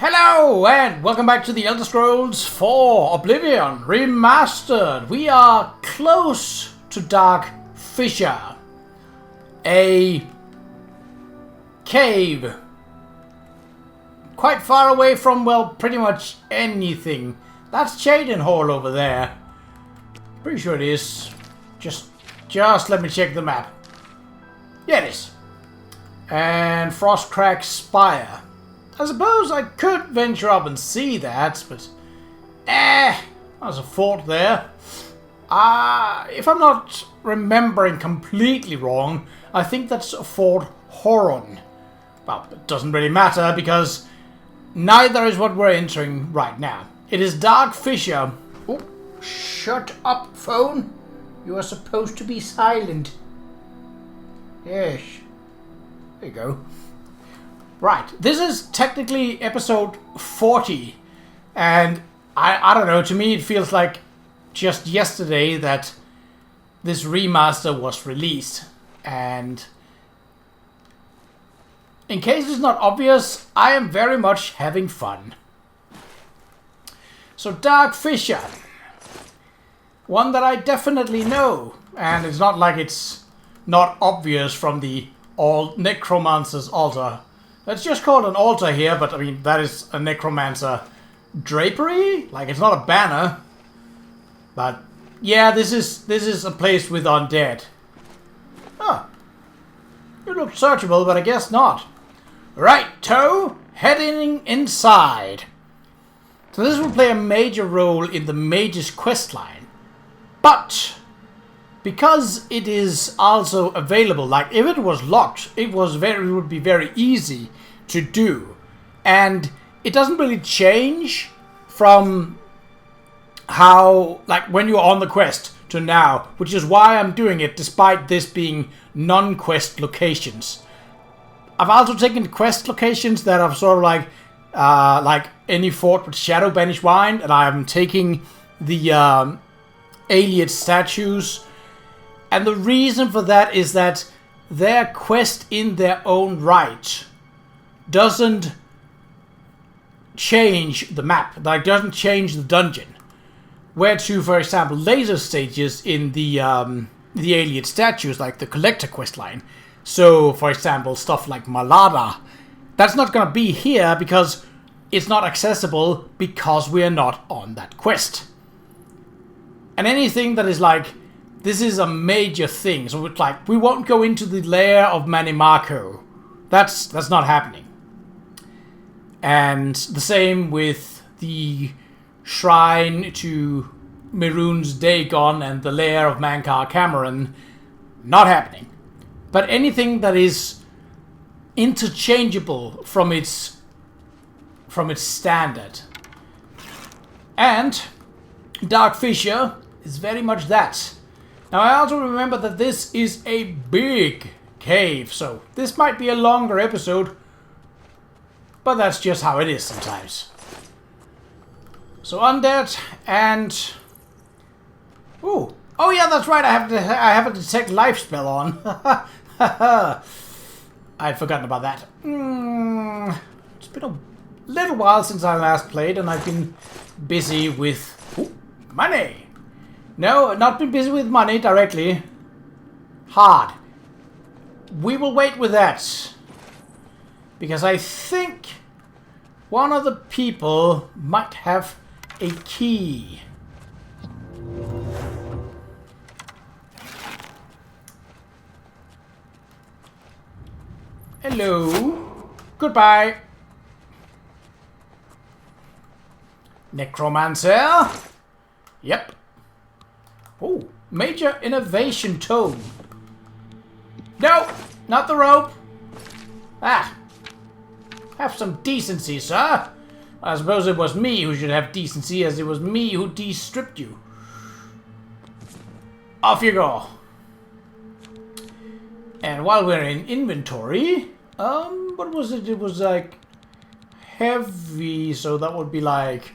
Hello and welcome back to the Elder Scrolls 4 Oblivion Remastered. We are close to Dark Fissure, a cave quite far away from, well, pretty much anything. That's Chaden Hall over there. Pretty sure it is. Just let me check the map. Yeah, it is. And Frostcrack Spire. I suppose I could venture up and see that, but there's a fort there. If I'm not remembering completely wrong, I think that's Fort Horon. Well, it doesn't really matter because neither is what we're entering right now. It is Dark Fissure. Oh, shut up, phone. You are supposed to be silent. Yes. There you go. Right, this is technically episode 40, and I don't know, to me it feels like just yesterday that this remaster was released, and in case it's not obvious, I am very much having fun. So Dark Fissure, one that I definitely know, and it's not like it's not obvious from the Necromancer's altar. It's just called an altar here, but I mean, that is a necromancer drapery? Like, it's not a banner. But, yeah, this is a place with undead. Huh. You look searchable, but I guess not. Right-to, heading inside. So this will play a major role in the mage's questline. But because it is also available, like if it was locked, it would be very easy to do. And it doesn't really change from how, like when you're on the quest to now, which is why I'm doing it despite this being non-quest locations. I've also taken quest locations that are sort of like any fort with Shadow Banished Wine, and I'm taking the Ayleid statues. And the reason for that is that their quest in their own right doesn't change the map. Like, doesn't change the dungeon. Where to, for example, laser stages in the Ayleid statues, like the Collector questline. So, for example, stuff like Malada, that's not going to be here because it's not accessible because we're not on that quest. And anything that is like, this is a major thing, so it's like, we won't go into the lair of Manimarco. That's not happening. And the same with the shrine to Mehrunes Dagon and the lair of Mankar Cameron. Not happening. But anything that is interchangeable from its standard. And Dark Fissure is very much that. Now, I also remember that this is a big cave, so this might be a longer episode, but that's just how it is sometimes. So undead and... Ooh. Oh yeah, that's right, I have a detect life spell on. I'd forgotten about that. It's been a little while since I last played, and I've been busy with money. No, not been busy with money directly. Hard. We will wait with that. Because I think one of the people might have a key. Hello. Goodbye. Necromancer. Yep. Oh, major innovation tome. No, not the rope. Ah. Have some decency, sir. I suppose it was me who should have decency, as it was me who de-stripped you. Off you go. And while we're in inventory, what was it? It was like heavy, so that would be like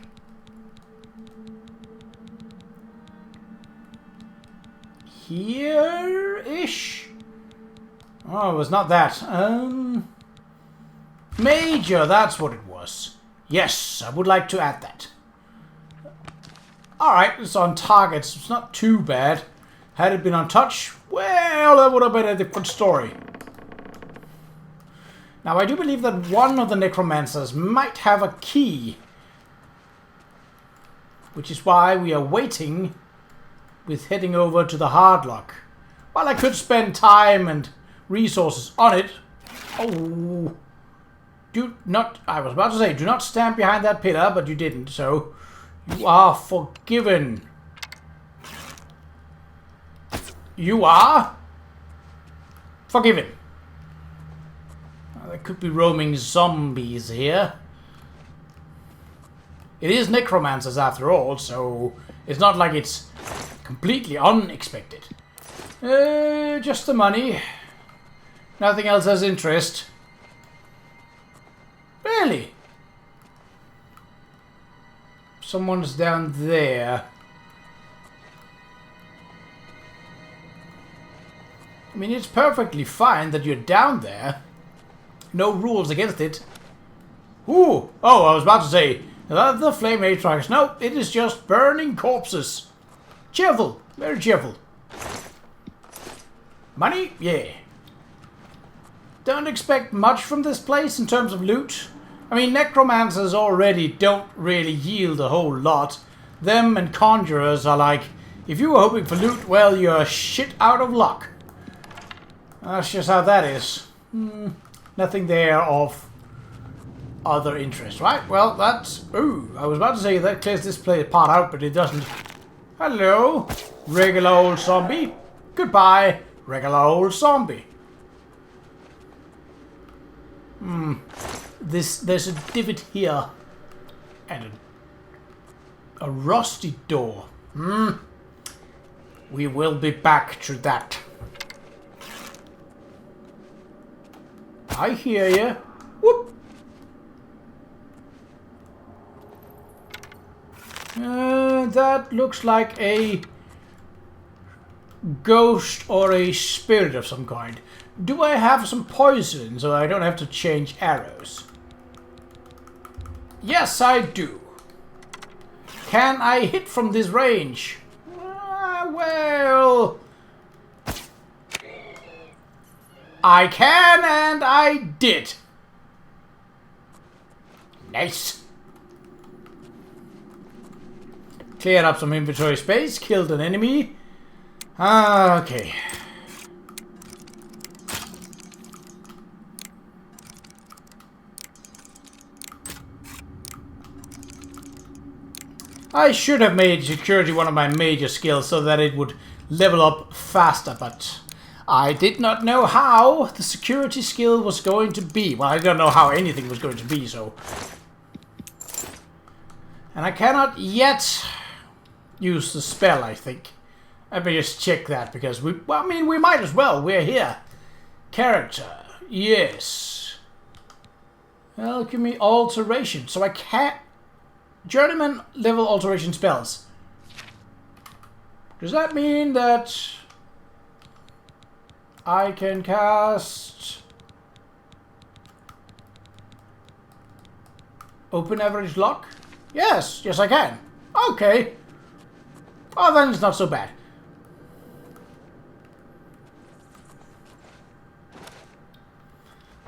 here-ish? Oh, it was not that. Major, that's what it was. Yes, I would like to add that. Alright, it's on targets. It's not too bad. Had it been on touch, well, that would have been a different story. Now, I do believe that one of the necromancers might have a key. Which is why we are waiting with heading over to the hardlock. While I could spend time and resources on it. Oh. Do not, I was about to say, do not stand behind that pillar, but you didn't, so you are forgiven. You are forgiven. There could be roaming zombies here. It is necromancers after all, so it's not like it's completely unexpected. Just the money. Nothing else has interest. Really? Someone's down there. I mean, it's perfectly fine that you're down there. No rules against it. Ooh! Oh, I was about to say, the flame atrax. No, it is just burning corpses. Cheerful. Very cheerful. Money? Yeah. Don't expect much from this place in terms of loot. I mean, necromancers already don't really yield a whole lot. Them and conjurers are like, if you were hoping for loot, well, you're shit out of luck. That's just how that is. Nothing there of other interest, right? Well, that's... Ooh, I was about to say that clears this part out, but it doesn't. Hello, regular old zombie. Goodbye, regular old zombie. There's a divot here. And a rusty door. We will be back to that. I hear you. Whoop. That looks like a ghost or a spirit of some kind. Do I have some poison so I don't have to change arrows? Yes, I do. Can I hit from this range? Well... I can, and I did. Nice. Cleared up some inventory space, killed an enemy. Okay. I should have made security one of my major skills so that it would level up faster, but I did not know how the security skill was going to be. Well, I don't know how anything was going to be, so... And I cannot yet use the spell, I think. Let me just check that, because we... Well, I mean, we might as well. We're here. Character. Yes. Alchemy alteration. So I can't... Journeyman level alteration spells. Does that mean that I can cast open average lock? Yes, yes I can. Okay. Oh, then it's not so bad.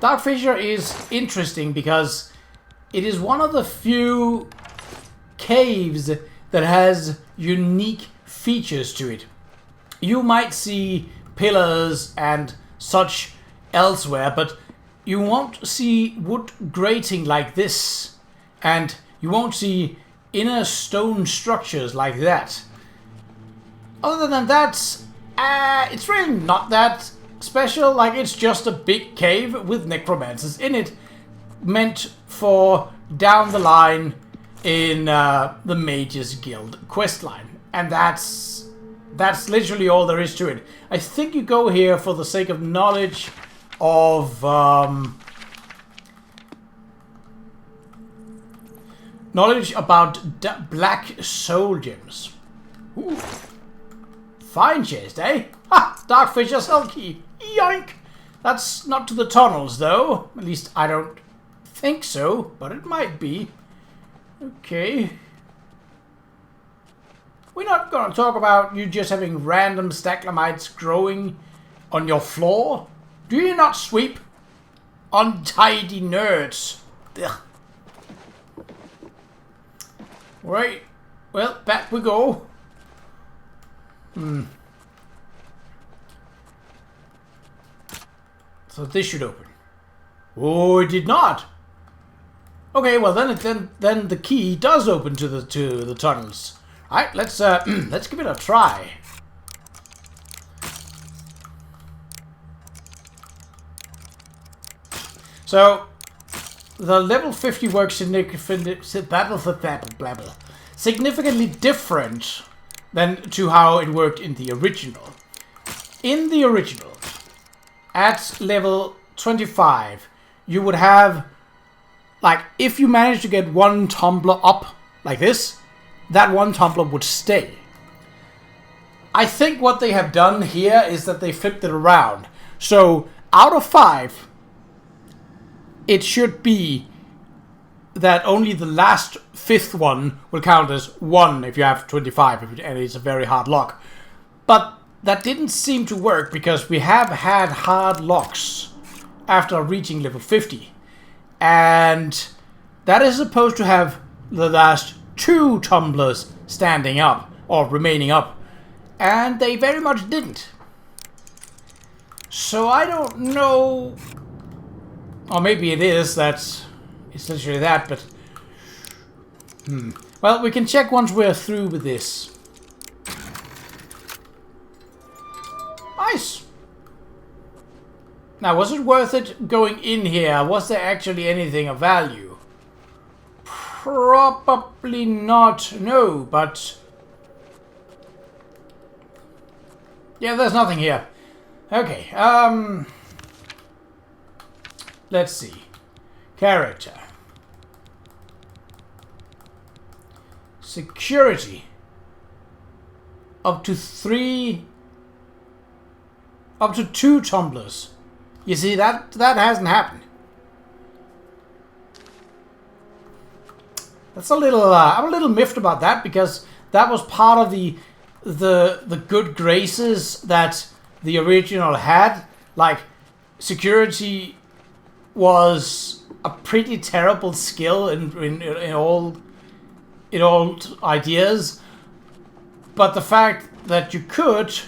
Dark Fissure is interesting because it is one of the few caves that has unique features to it. You might see pillars and such elsewhere, but you won't see wood grating like this, and you won't see inner stone structures like that. Other than that, it's really not that special. Like, it's just a big cave with necromancers in it, meant for down the line in the Mages Guild questline, and that's literally all there is to it. I think you go here for the sake of knowledge of knowledge about black soul gems. Ooh. Fine chest, eh? Ha! Dark Fissure cell key. Yoink! That's not to the tunnels, though. At least I don't think so, but it might be. Okay. We're not gonna talk about you just having random stalagmites growing on your floor. Do you not sweep? Untidy nerds. Ugh. Right. Well, back we go. So this should open. Oh, it did not. Okay, well then the key does open to the tunnels. All right, let's give it a try. So the level 50 works significantly different than to how it worked in the original. In the original, at level 25, you would have, like, if you managed to get one tumbler up like this, that one tumbler would stay. I think what they have done here is that they flipped it around. So out of 5, it should be that only the last 5th one will count as 1 if you have 25, and it's a very hard lock. But that didn't seem to work because we have had hard locks after reaching level 50. And that is supposed to have the last 2 tumblers standing up or remaining up. And they very much didn't. So I don't know. Or maybe it is, that's essentially that, but... Well, we can check once we're through with this. Nice! Now, was it worth it going in here? Was there actually anything of value? Probably not, no, but... Yeah, there's nothing here. Okay, let's see. Character. Security. Up to 2 tumblers. You see, that hasn't happened. That's a little, I'm a little miffed about that because that was part of the good graces that the original had. Like, security was a pretty terrible skill in all ideas, but the fact that you could,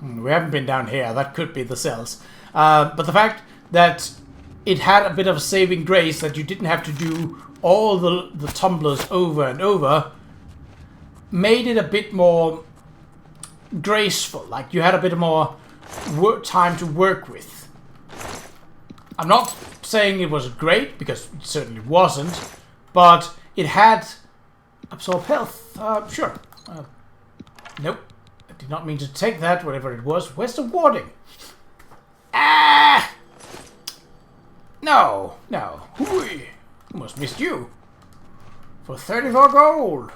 we haven't been down here, that could be the cells, but the fact that it had a bit of a saving grace that you didn't have to do all the tumblers over and over made it a bit more graceful, like you had a bit more time to work with. I'm not saying it was great, because it certainly wasn't, but it had absorb health. Sure. Nope. I did not mean to take that, whatever it was. Where's the warding? Ah! No. Hooey. Almost missed you. For 34 gold.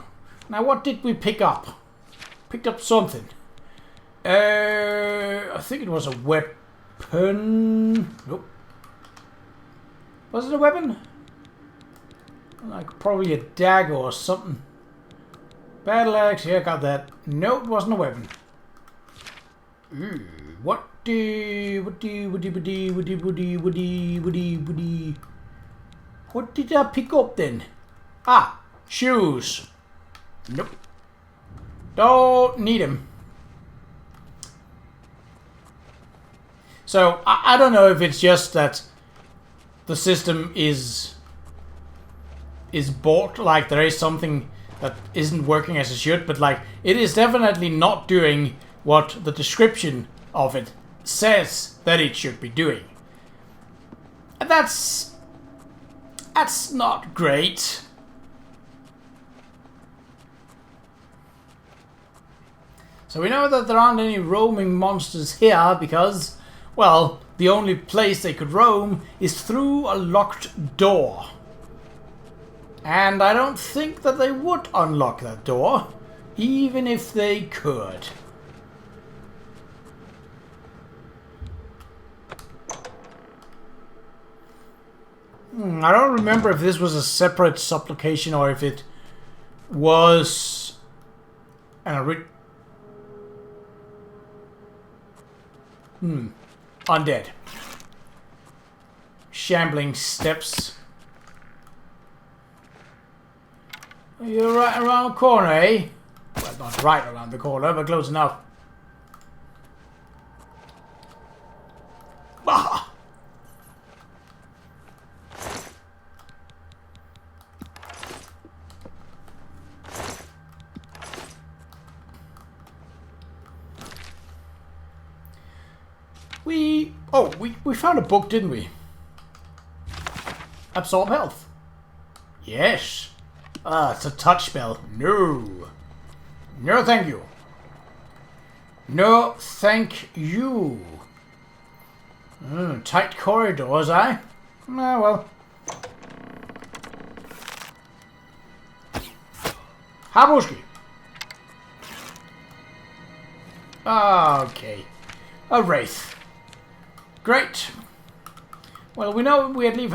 Now, what did we pick up? Picked up something. I think it was a weapon. Nope. Was it a weapon? Like probably a dagger or something. Battle axe, yeah, got that. No, it wasn't a weapon. What did I pick up then? Ah, shoes. Nope. Don't need them. So, I don't know if it's just that the system is bought, like there is something that isn't working as it should, but like it is definitely not doing what the description of it says that it should be doing. And that's not great. So we know that there aren't any roaming monsters here because, well, the only place they could roam is through a locked door. And I don't think that they would unlock that door, even if they could. I don't remember if this was a separate supplication or if it was an undead. Shambling steps. You're right around the corner, eh? Well, not right around the corner, but close enough. Bah! We found a book, didn't we? Absorb health. Yes. Ah, it's a touch spell. No. No, thank you. No, thank you. Tight corridors, eh? Ah, well. Habushki. Okay. A wraith. Great. Well, we know we at least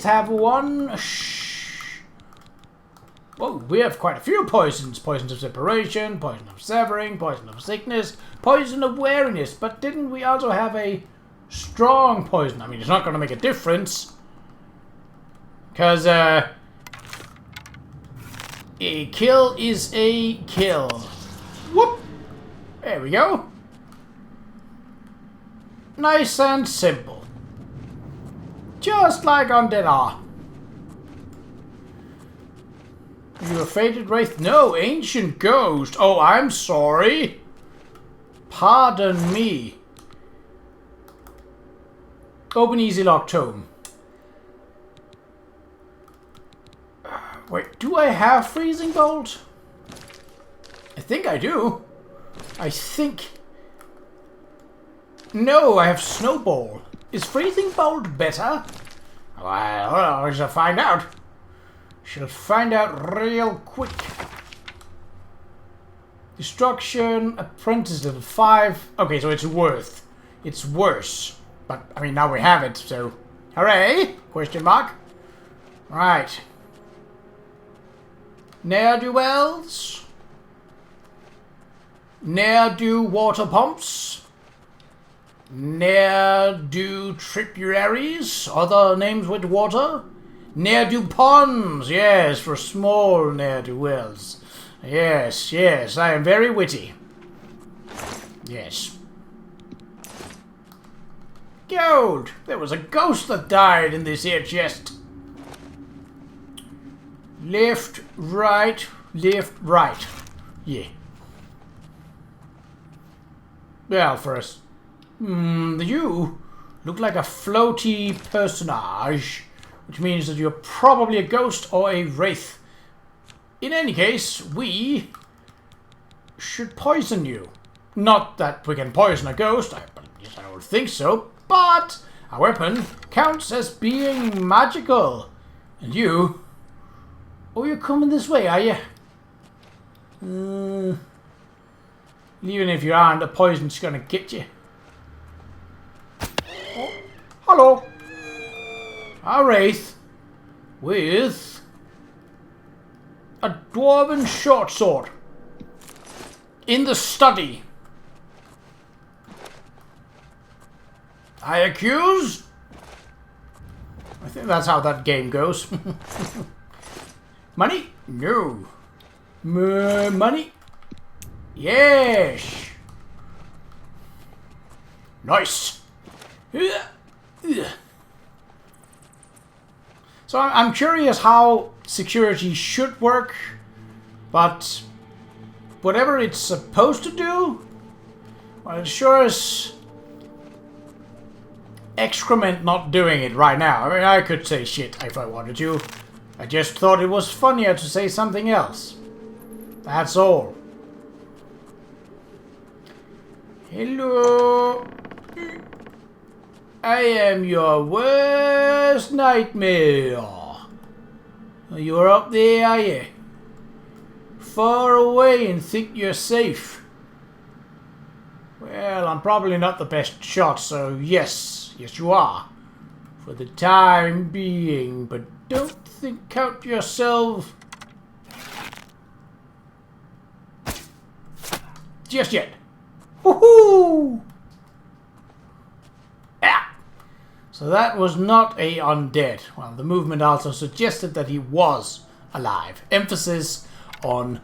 have one. Whoa, we have quite a few poisons. Poisons of separation, poison of severing, poison of sickness, poison of wariness. But didn't we also have a strong poison? I mean, it's not going to make a difference. Because a kill is a kill. Whoop! There we go. Nice and simple. Just like undead are. You a fated wraith? No, ancient ghost. Oh, I'm sorry. Pardon me. Open easy lock tome. Wait, do I have freezing bolt? I think I do. I think... No, I have snowball. Is freezing bolt better? Well, I shall find out. Shall find out real quick. Destruction, apprentice level 5. Okay, so it's worth. It's worse. But, I mean, now we have it, so... Hooray! Question mark. Right. Ne'er-do-wells. Ne'er-do water pumps. Ne'er-do tributaries, other names with water. Ne'er-do ponds, yes, for small ne'er-do-wells. Yes, yes, I am very witty. Yes. Gold! There was a ghost that died in this here chest. Left, right, left, right. Yeah. Well, first. You look like a floaty personage, which means that you're probably a ghost or a wraith. In any case, we should poison you. Not that we can poison a ghost, I don't think so, but our weapon counts as being magical. And you... Oh, you're coming this way, are you? Even if you aren't, the poison's gonna get you. Oh, hello. A wraith with a dwarven short sword in the study. I accuse. I think that's how that game goes. Money? No. Money? Yes. Nice. So I'm curious how security should work, but whatever it's supposed to do, well, it sure is excrement not doing it right now. I mean, I could say shit if I wanted to. I just thought it was funnier to say something else. That's all. Hello. I am your worst nightmare. You're up there, are you? Far away and think you're safe. Well, I'm probably not the best shot, so yes. Yes, you are. For the time being, but don't count yourself just yet. Woohoo! Ah! So that was not a undead. Well, the movement also suggested that he was alive. Emphasis on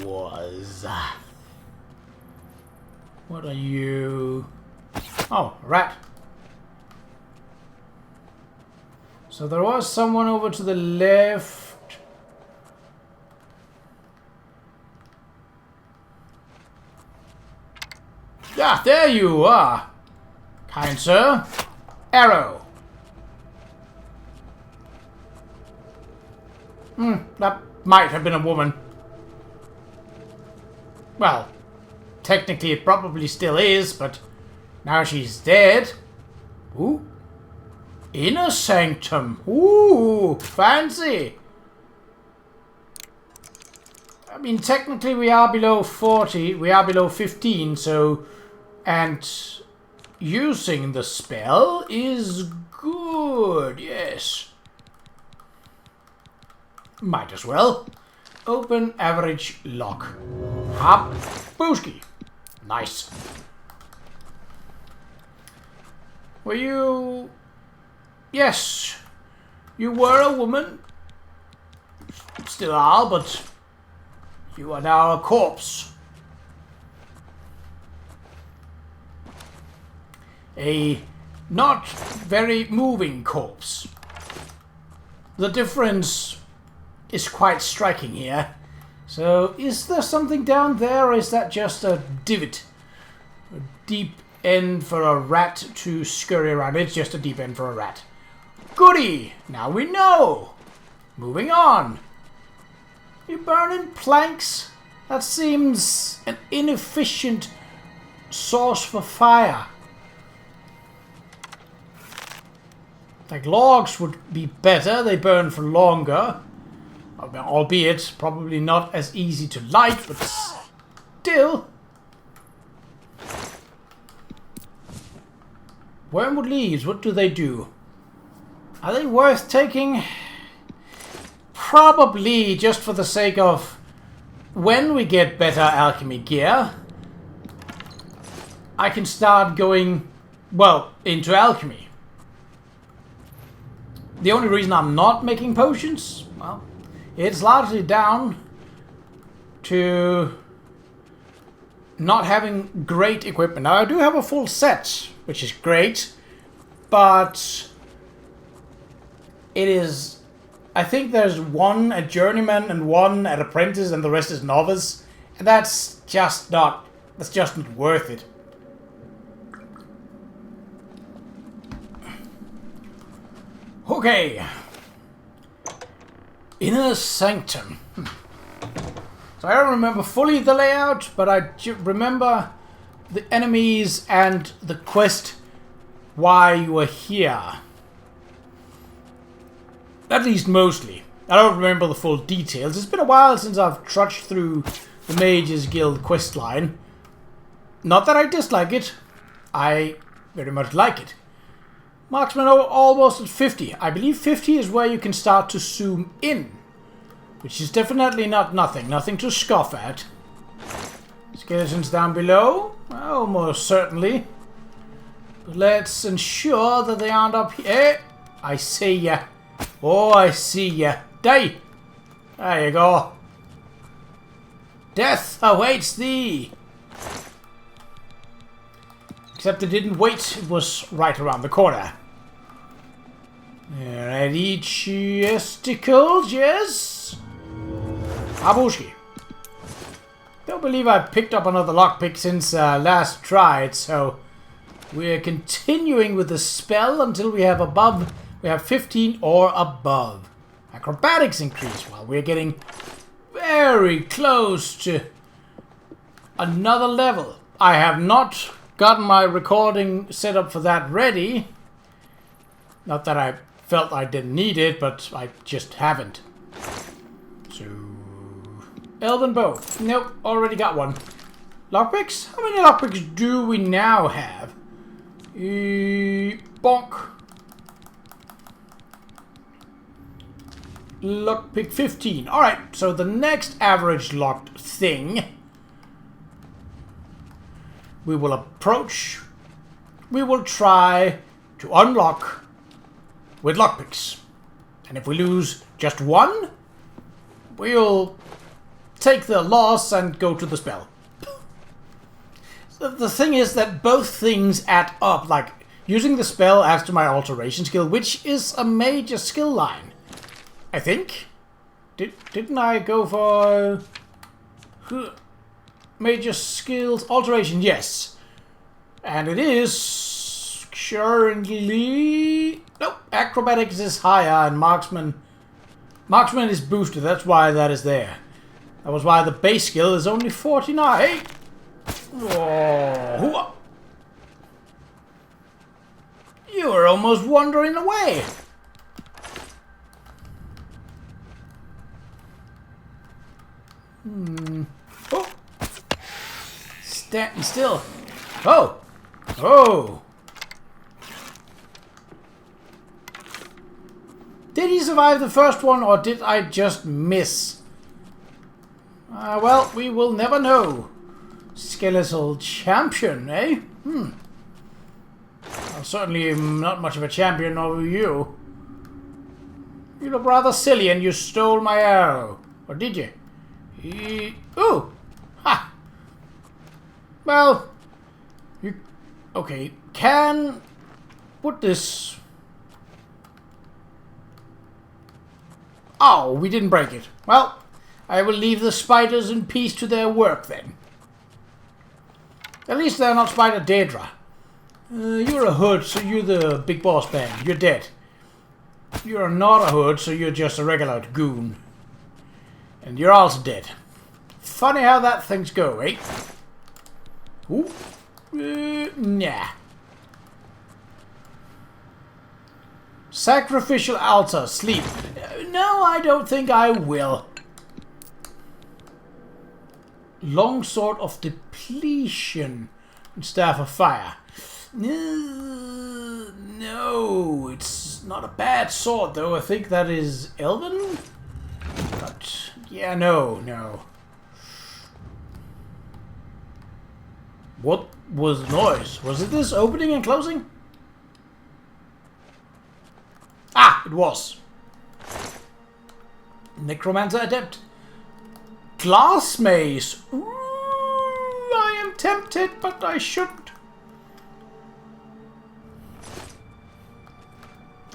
was. What are you? Oh, rat. So there was someone over to the left. Ah, there you are. Kind sir. Arrow. That might have been a woman. Well, technically it probably still is, but now she's dead. Ooh. Inner Sanctum. Ooh, fancy. I mean, technically we are below 40. We are below 15, so... And using the spell is good, yes. Might as well. Open average lock. Hop. Booski. Nice. Were you... Yes. You were a woman. Still are, but... You are now a corpse. A not very moving corpse. The difference is quite striking here. So, is there something down there, or is that just a divot? A deep end for a rat to scurry around. It's just a deep end for a rat. Goody! Now we know! Moving on. You burning planks? That seems an inefficient source for fire. Like logs would be better, they burn for longer. Albeit probably not as easy to light, but still. Wormwood leaves, what do they do? Are they worth taking? Probably, just for the sake of when we get better alchemy gear, I can start going, well, into alchemy. The only reason I'm not making potions, well, it's largely down to not having great equipment. Now, I do have a full set, which is great, but it is... I think there's one at journeyman and one at apprentice and the rest is novice, and that's just not worth it. Okay. Inner Sanctum. So I don't remember fully the layout, but I remember the enemies and the quest why you were here. At least mostly. I don't remember the full details. It's been a while since I've trudged through the Mages Guild questline. Not that I dislike it. I very much like it. Marksman almost at 50. I believe 50 is where you can start to zoom in. Which is definitely not nothing. Nothing to scoff at. Skeletons down below? Oh, most certainly. But let's ensure that they aren't up here. I see ya. Oh, I see ya. Die! There you go. Death awaits thee! Except it didn't wait, it was right around the corner. Alrighty, chesticles, yes? Abushki. Don't believe I've picked up another lockpick since last tried, so we're continuing with the spell until we have 15 or above. Acrobatics increase while we're getting very close to another level. I have not gotten my recording set up for that ready. Not that I felt I didn't need it, but I just haven't. So... Elven bow. Nope, already got one. Lockpicks? How many lockpicks do we now have? Bonk. Lockpick 15. Alright, so the next average locked thing we will approach, we will try to unlock with lockpicks. And if we lose just one, we'll take the loss and go to the spell. The thing is that both things add up. Like, using the spell adds to my alteration skill, which is a major skill line. I think. Didn't I go for major skills? Alteration, yes. And it is currently... Nope, acrobatics is higher and marksman is boosted. That's why that is there. That was why the base skill is only 49. Oh, you were almost wandering away. Oh, standing still. Oh, oh. Did he survive the first one, or did I just miss? Well, we will never know. Skeletal champion, eh? Well, certainly not much of a champion over you. You look rather silly and you stole my arrow. Or did you? Ooh! Ha! Well, you... Okay, can... Put this... Oh, we didn't break it. Well, I will leave the spiders in peace to their work then. At least they're not Spider Daedra. You're a hood, so you're the big boss band. You're dead. You're not a hood, so you're just a regular goon. And you're also dead. Funny how that things go, eh? Ooh. Nah. Sacrificial altar, sleep. No, I don't think I will. Longsword of depletion and staff of fire. No, it's not a bad sword though. I think that is Elven. But yeah, no. What was the noise? Was it this opening and closing? Ah, it was. Necromancer adept. Glass mace. Ooh, I am tempted, but I shouldn't.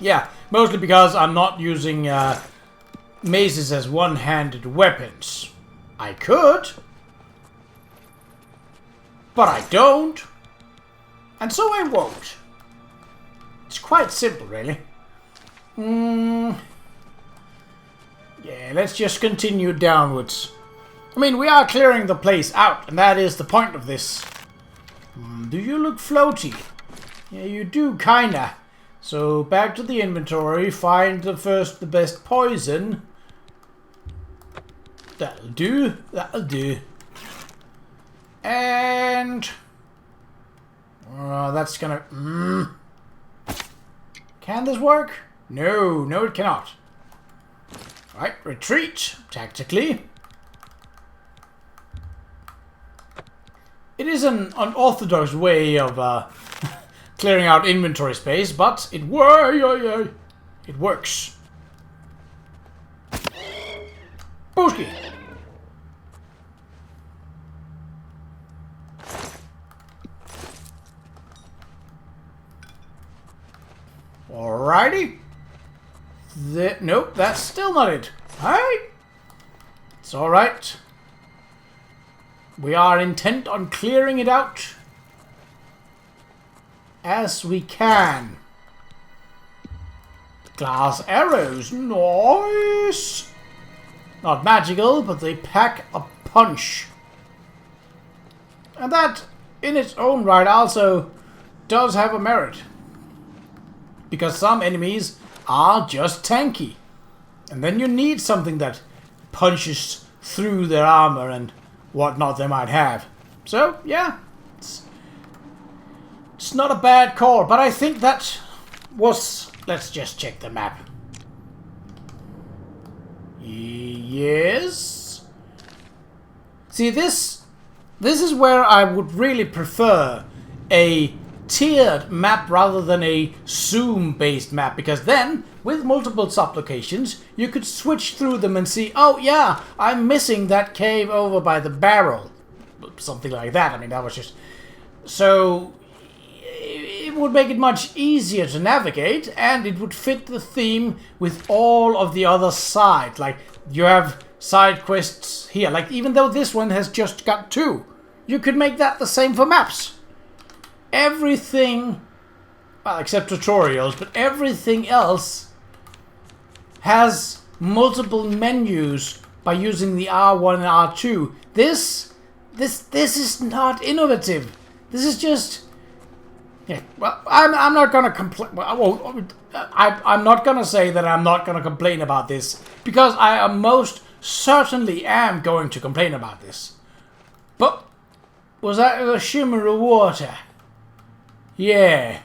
Yeah, mostly because I'm not using maces as one-handed weapons. I could, but I don't, and so I won't. It's quite simple, really. Yeah, let's just continue downwards. I mean, we are clearing the place out, and that is the point of this. Do you look floaty? Yeah, you do, kinda. So, back to the inventory, find the best poison. That'll do, that'll do. And... that's gonna... Can this work? No, it cannot. Right, retreat, tactically. It is an unorthodox way of clearing out inventory space, but it works. Booski! Alrighty. Nope, that's still not it. Alright. It's alright. We are intent on clearing it out as we can. Glass arrows. Nice. Not magical, but they pack a punch. And that, in its own right, also does have a merit. Because some enemies are just tanky. And then you need something that punches through their armor and whatnot they might have. So, yeah. It's not a bad call, but I think that was... Let's just check the map. Yes. See, this is where I would really prefer a tiered map rather than a zoom-based map, because then, with multiple sub-locations, you could switch through them and see, oh yeah, I'm missing that cave over by the barrel. Something like that. I mean, that was just... So, it would make it much easier to navigate, and it would fit the theme with all of the other sides. Like, you have side quests here. Like, even though this one has just got 2, you could make that the same for maps. Everything, well, except tutorials, but everything else has multiple menus by using the R1 and R2. This is not innovative. This is just... Yeah, well, I'm not gonna complain. Well, I'm not gonna say that I'm not gonna complain about this, because I most certainly am going to complain about this. But was that a shimmer of water? Yeah.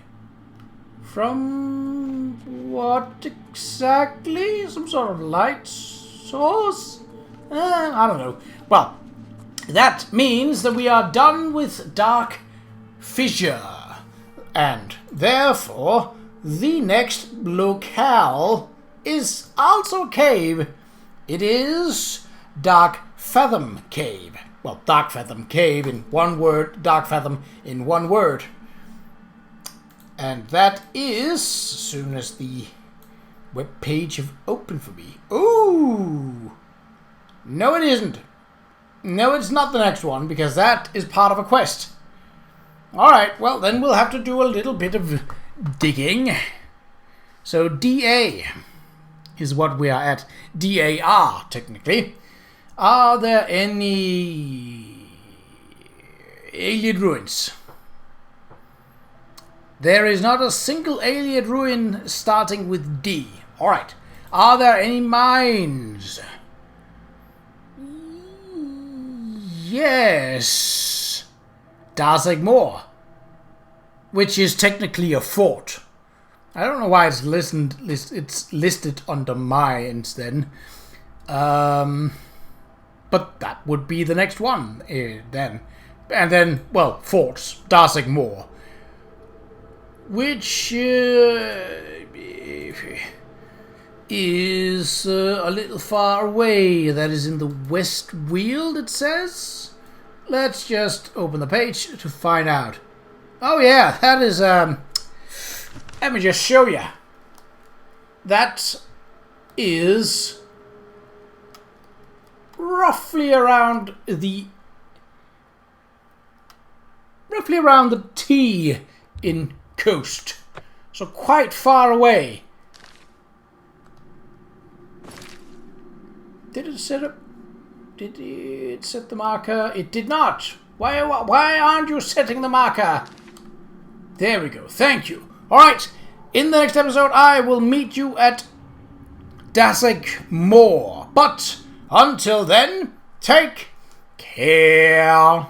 From what exactly? Some sort of light source? I don't know. Well, that means that we are done with Dark Fissure. And therefore, the next locale is also cave. It is Dark Fathom Cave. Well, Dark Fathom Cave in one word, Dark Fathom in one word. And that is, as soon as the web page have opened for me. Ooh! No, it isn't. No, it's not the next one, because that is part of a quest. Alright, well, then we'll have to do a little bit of digging. So, DA is what we are at. DAR, technically. Are there any alien ruins? There is not a single alien ruin starting with D. Alright. Are there any mines? Yes. Darzeg Moor. Which is technically a fort. I don't know why it's listed under mines then. But that would be the next one then. And then, well, forts. Darzeg Moor. Which is a little far away. That is in the West Weald, it says. Let's just open the page to find out. Oh yeah, that is, let me just show you. That is roughly around the T in coast. So quite far away. Did it set up? Did it set the marker? It did not. Why aren't you setting the marker? There we go. Thank you. Alright. In the next episode, I will meet you at Darzeg Moor. But until then, take care.